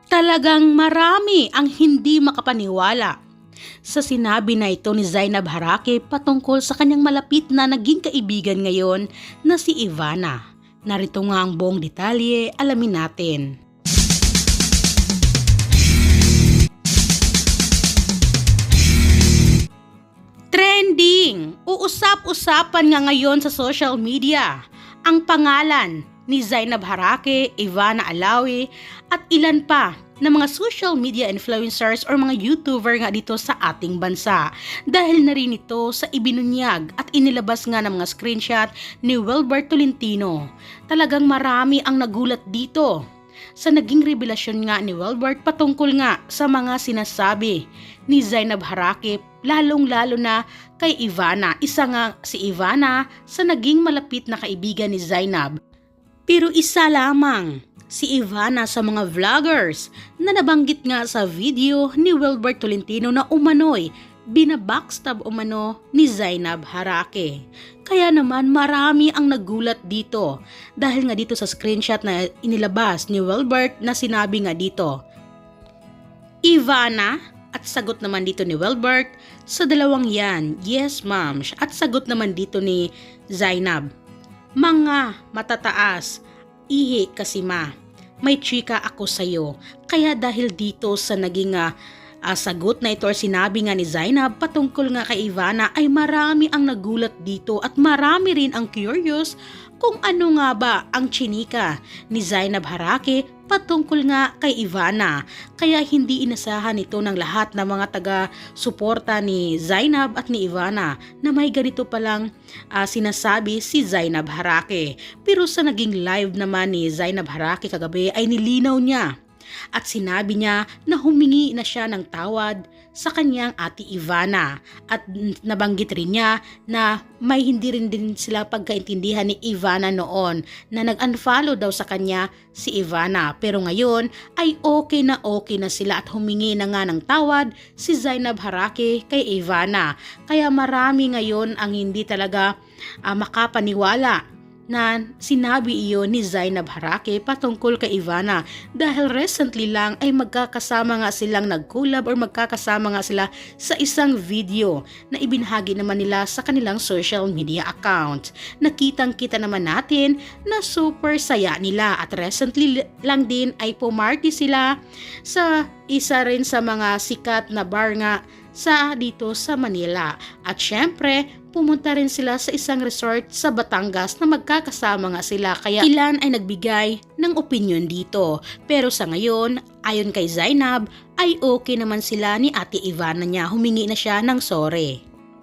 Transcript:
Talagang marami ang hindi makapaniwala sa sinabi na ito ni Zainab Harake patungkol sa kanyang malapit na naging kaibigan ngayon na si Ivana. Narito nga ang buong detalye, alamin natin. Trending! Uusap-usapan nga ngayon sa social media ang pangalan ni Zainab Harake, Ivana Alawi at ilan pa na mga social media influencers or mga YouTuber nga dito sa ating bansa. Dahil na rin ito sa ibinunyag at inilabas nga ng mga screenshot ni Wilbert Tolentino. Talagang marami ang nagulat dito sa naging revelasyon nga ni Wilbert patungkol nga sa mga sinasabi ni Zainab Harake, lalong-lalo na kay Ivana. Isa nga si Ivana sa naging malapit na kaibigan ni Zainab. Pero isa lamang si Ivana sa mga vloggers na nabanggit nga sa video ni Wilbert Tolentino na umano'y binabackstab umano ni Zainab Harake. Kaya naman marami ang nagulat dito dahil nga dito sa screenshot na inilabas ni Wilbert na sinabi nga dito, Ivana, at sagot naman dito ni Wilbert, sa dalawang yan, yes ma'am, at sagot naman dito ni Zainab, mga matataas, ihi kasi ma, may chika ako sa'yo. Kaya dahil dito sa naging sagot na ito or sinabi nga ni Zainab patungkol nga kay Ivana ay marami ang nagulat dito at marami rin ang curious kung ano nga ba ang chinika ni Zainab Harake patungkol nga kay Ivana. Kaya hindi inasahan ito ng lahat ng mga taga-suporta ni Zainab at ni Ivana na may ganito palang sinasabi si Zainab Harake. Pero sa naging live naman ni Zainab Harake kagabi ay nilinaw niya at sinabi niya na humingi na siya ng tawad sa kanyang ate Ivana at nabanggit rin niya na may hindi rin din sila pagkaintindihan ni Ivana noon na nag-unfollow daw sa kanya si Ivana, pero ngayon ay okay na sila at humingi na nga ng tawad si Zainab Harake kay Ivana. Kaya marami ngayon ang hindi talaga makapaniwala na sinabi iyon ni Zainab Harake patungkol kay Ivana dahil recently lang ay magkakasama nga silang nag-collab or magkakasama nga sila sa isang video na ibinahagi naman nila sa kanilang social media account. Nakitang-kita naman natin na super saya nila at recently lang din ay pumarty sila sa isa rin sa mga sikat na bar nga sa dito sa Manila. At syempre, pumunta rin sila sa isang resort sa Batangas na magkakasama nga sila. Kaya ilan ay nagbigay ng opinion dito. Pero sa ngayon, ayon kay Zainab, ay okay naman sila ni Ate Ivana niya. Humingi na siya ng sorry.